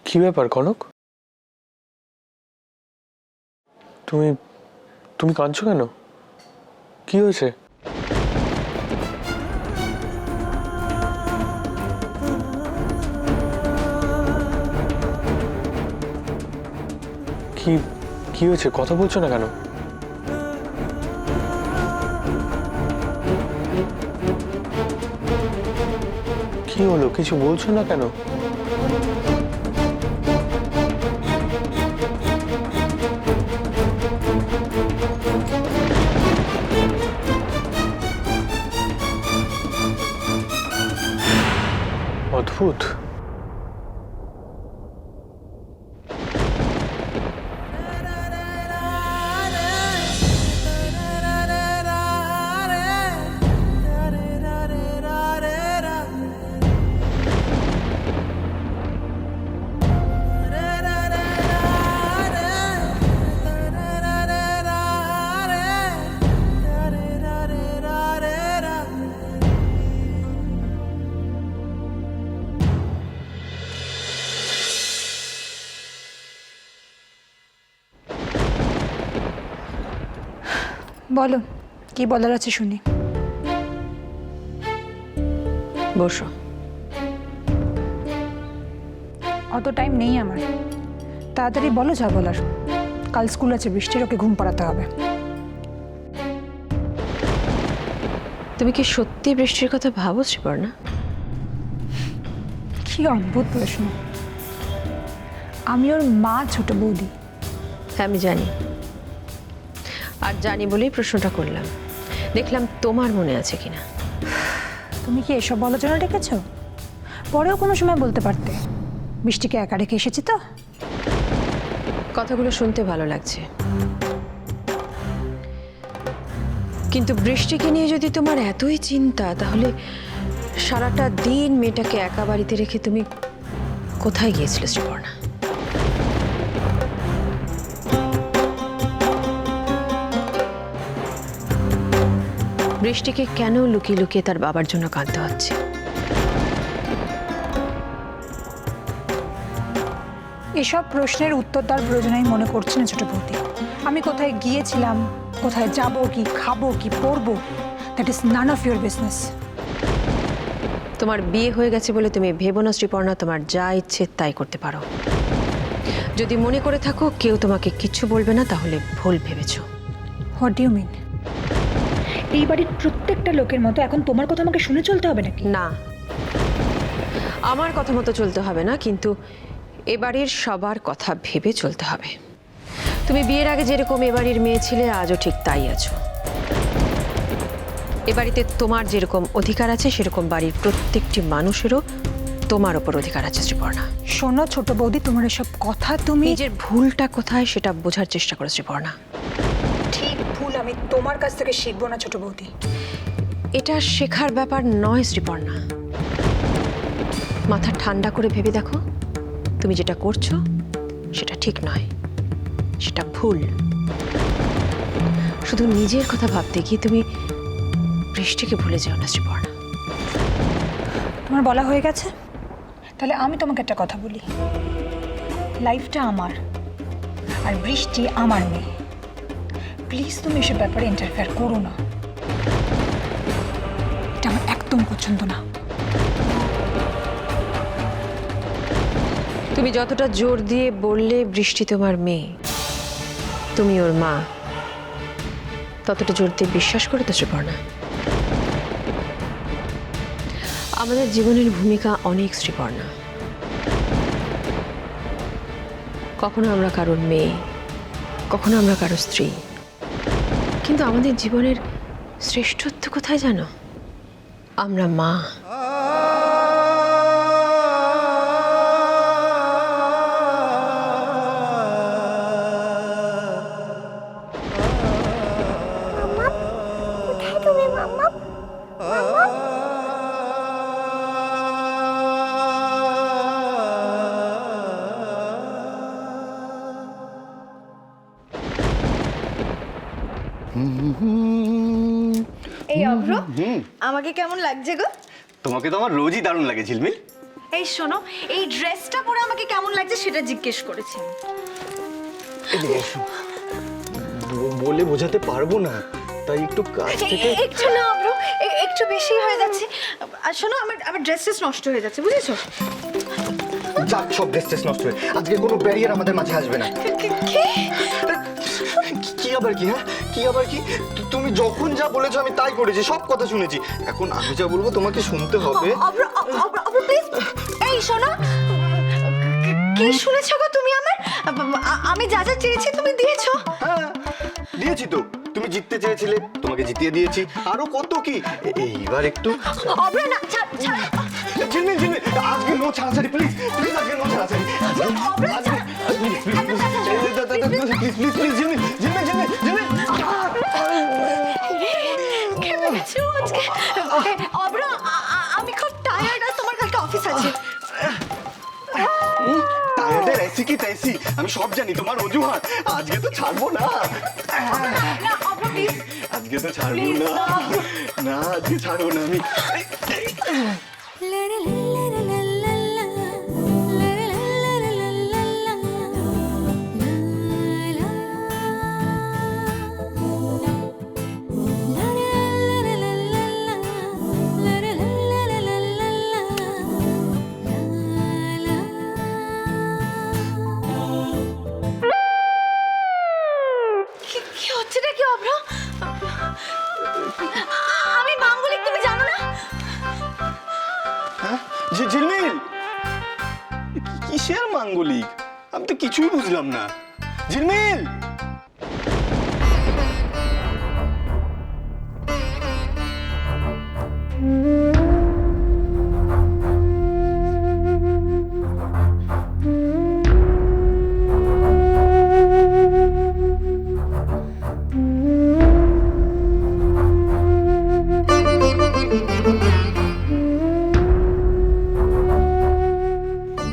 কি ব্যাপার কনক? তুমি তুমি কাঁদছো কেন? কি হয়েছে? কি কি হয়েছে? কথা বলছো না কেন? কি হলো? কিছু বলছো না কেন? অদ্ভুত। বলো, কি বলার আছে শুনি। বসো। অত টাইম নেই আমার, তাড়াতাড়ি বলো যা বলার। কাল স্কুল আছে, বৃষ্টির ওকে ঘুম পাড়াতে হবে। তুমি কি সত্যি বৃষ্টির কথা ভাবো শ্রীপর্ণা? কি অদ্ভুত প্রশ্ন। আমি ওর মা, ছোট বৌদি। হ্যাঁ আমি জানি, আর জানি বলেই প্রশ্নটা করলাম, দেখলাম তোমার মনে আছে কিনা। তুমি কি এসব বলার জন্য ডেকেছ? পরেও কোনো সময় বলতে পারতে। বৃষ্টিকে একা রেখে এসেছি তো। কথাগুলো শুনতে ভালো লাগছে, কিন্তু বৃষ্টিকে নিয়ে যদি তোমার এতই চিন্তা, তাহলে সারাটা দিন মেয়েটাকে একা বাড়িতে রেখে তুমি কোথায় গিয়েছিলে শ্রীপর্ণা? বৃষ্টিকে কেন লুকিয়ে লুকিয়ে তার বাবার জন্য কাঁদতে হচ্ছে? এসব প্রশ্নের উত্তর তার প্রয়োজন আমি মনে করছি না ছোট বৌদি। আমি কোথায় গিয়েছিলাম, কোথায় যাব, কি খাবো, কি পরবো, that is none of your business. তোমার বিয়ে হয়ে গেছে বলে তুমি ভেবো না শ্রীপর্ণা তোমার যা ইচ্ছে তাই করতে পারো। যদি মনে করে থাকো কেউ তোমাকে কিচ্ছু বলবে না, তাহলে ভুল ভেবেছো। What do you mean? এই বাড়ির প্রত্যেকটা লোকের মতো এখন তোমার কথা আমাকে শুনে চলতে হবে নাকি? না, আমার কথা মতো চলতে হবে না, কিন্তু এ বাড়ির সবার কথা ভেবে চলতে হবে। তুমি বিয়ের আগে যেরকম এ বাড়ির মেয়ে ছিলে, আজও ঠিক তাই আছো। এ বাড়িতে তোমার যেরকম অধিকার আছে, সেরকম বাড়ির প্রত্যেকটি মানুষেরও তোমার ওপর অধিকার আছে শ্রীপর্ণা। শোনো ছোট বৌদি, তোমার এসব কথা তুমি নিজের ভুলটা কোথায় সেটা বোঝার চেষ্টা করো শ্রীপর্ণা। ঠিক ভুল আমি তোমার কাছ থেকে শিখবো না ছোট বৌদি। এটা শেখার ব্যাপার নয় শ্রীপর্ণা। মাথা ঠান্ডা করে ভেবে দেখো, তুমি যেটা করছো সেটা ঠিক নয়, সেটা ভুল। শুধু নিজের কথা ভাবতে গিয়ে তুমি বৃষ্টিকে ভুলে যেও না শ্রীপর্ণা। তোমার বলা হয়ে গেছে, তাহলে আমি তোমাকে একটা কথা বলি। লাইফটা আমার, আর বৃষ্টি আমার মেয়ে। প্লিজ তুমি এসব ব্যাপারে ইন্টারফেয়ার করো না, এটা আমার একদম পছন্দ না। তুমি যতটা জোর দিয়ে বললে বৃষ্টি তোমার মেয়ে, তুমি ওর মা, ততটা জোর দিয়ে বিশ্বাস করে তো শ্রীপর্ণা? আমাদের জীবনের ভূমিকা অনেক শ্রীপর্ণা। কখনো আমরা কারোর মেয়ে, কখনো আমরা কারোর স্ত্রী, কিন্তু আমাদের জীবনের শ্রেষ্ঠত্ব কোথায় জানো? আমরা মা। এই অভ্র, আমাকে কেমন লাগছে গো? তোমাকে তো আমার রোজই দারুণ লাগে ঝিলমিল। এই শোনো, এই ড্রেসটা পরে আমাকে কেমন লাগছে সেটা জিজ্ঞেস করেছি। এদিকে এসো। বলে বোঝাতে পারবো না, তাই একটু কাছ থেকে। একটু না ব্রো, একটু বেশি হয়ে যাচ্ছে। আর শোনো, আমার ড্রেস নষ্ট হয়ে যাচ্ছে, বুঝেছো? যাক, সব ড্রেস নষ্ট হয়ে আজকে কোনো ব্যারিয়ার আমাদের মাঝে আসবে না। কি আবার কি? হ্যাঁ, কি আবার কি? তুমি যখন যা বলেছো আমি তাই করেছি, সব কথা শুনেছি। এখন আমি যা বলবো তোমাকে শুনতে হবে। প্লিজ, এই শোনো, কি শুনেছো গো তুমি আমার? আমি যা যা চেয়েছি তুমি দিয়েছো। হ্যাঁ, দিয়েছি তো। তুমি জিততে চেয়েছিলে, তোমাকে জিতিয়ে দিয়েছি। আরো কত কি। এইবার একটু অব্র না, ছাড়। জিন্নি, আজকে নো ছাড়াছাড়ি, প্লিজ আজকে নো ছাড়াছাড়ি। প্লিজ জিন্নি। অব্র, আমি খুব টায়ার্ড, আর তোমার কালকে অফিস আছে। টায়ার্ডের এসি কি তেসি, আমি সব জানি। তোমার অজুহাত। আজকে তো ছাড়বো না। না অব্র প্লিজ, আজকে তো ছাড়বো না। না, আজকে ছাড়বো না আমি। কি হচ্ছে নাকি অব্র? আমি মাঙ্গলিক, তুমি জানো না? হ্যাঁ, ঝিলমিল, কিসের মাঙ্গলিক? আমি তো কিছুই বুঝলাম না। ঝিলমিল,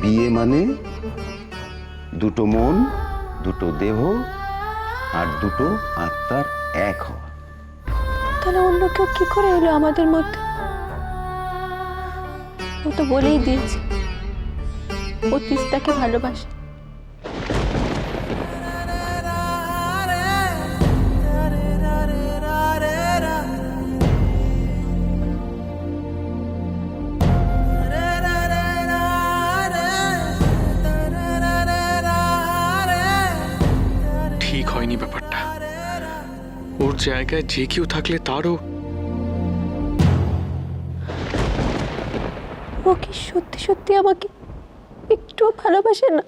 বিয়ে মানে দুটো মন, দুটো দেহ আর দুটো আত্মার এক হওয়া। তাহলে অন্য কেউ কি করে এলো আমাদের মধ্যে? ও তো বলেই দিয়েছে ও তিস্তাকে ভালোবাসে। ঠিক হয়নি ব্যাপারটা। ওর জায়গায় যে কেউ থাকলে তারও। ও কি সত্যি সত্যি আমাকে একটুও ভালোবাসে না?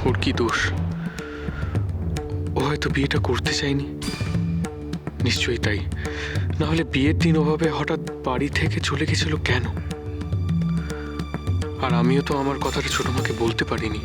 ওর কি দোষ? ও হয়তো বিয়েটা করতে চায়নি, নিশ্চয়ই তাই। না হলে বিয়ের দিন ওভাবে হঠাৎ বাড়ি থেকে চলে গেছিল কেন? আর আমিও তো আমার কথাটা ছোট মাকে বলতে পারিনি।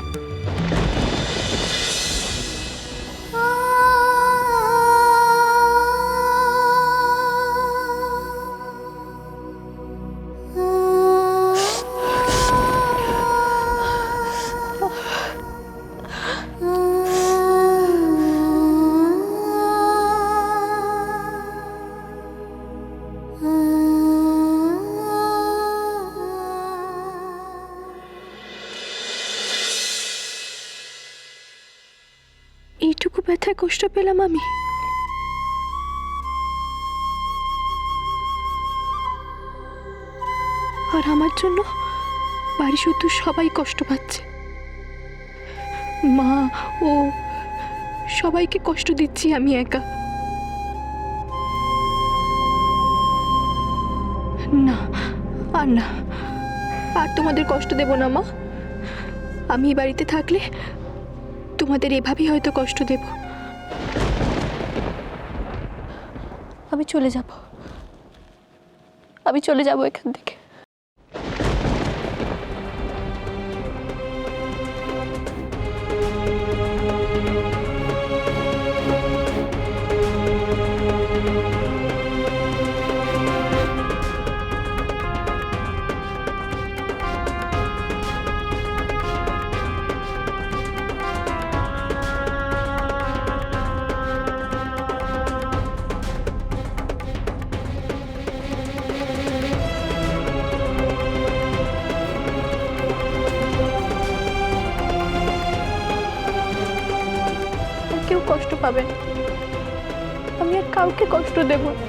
এইটুকু ব্যথায় কষ্ট পেলাম আমি। আর আমার জন্য বাড়ি শুধু সবাই কষ্ট পাচ্ছে। মা, ও, সবাইকে কষ্ট দিচ্ছি আমি একা। না, আর না, আর তোমাদের কষ্ট দেব না মা। আমি এই বাড়িতে থাকলে তোমাদের এভাবেই হয়তো কষ্ট দেব। আমি চলে যাব এখান থেকে। কষ্ট পাবেন। আমি আর কাউকে কষ্ট দেব না।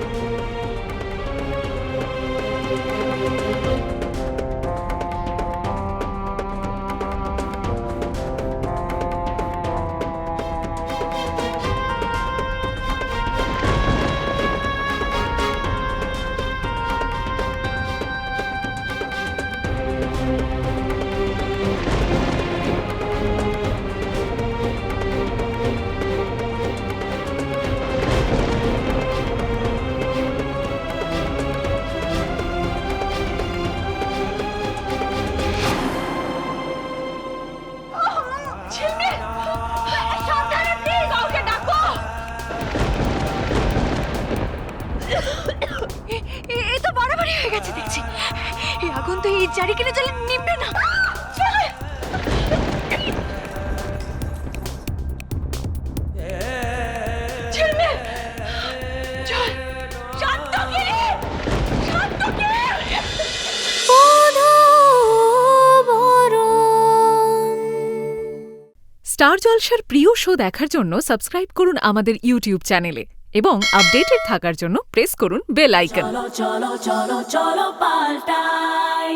এই তো বাড়াবাড়ি হয়ে গেছে দেখছি। এই আগুন তো এই জারি কিনে জ্বালে নিভবে না। ছেলে চল শান্তগিরি, শান্তগিরি। স্টার জলসার প্রিয় শো দেখার জন্য সাবস্ক্রাইব করুন আমাদের ইউটিউব চ্যানেলে এবং আপডেটেড থাকার জন্য প্রেস করুন বেল আইকন। চলো চলো চলো চলো পাল্টাই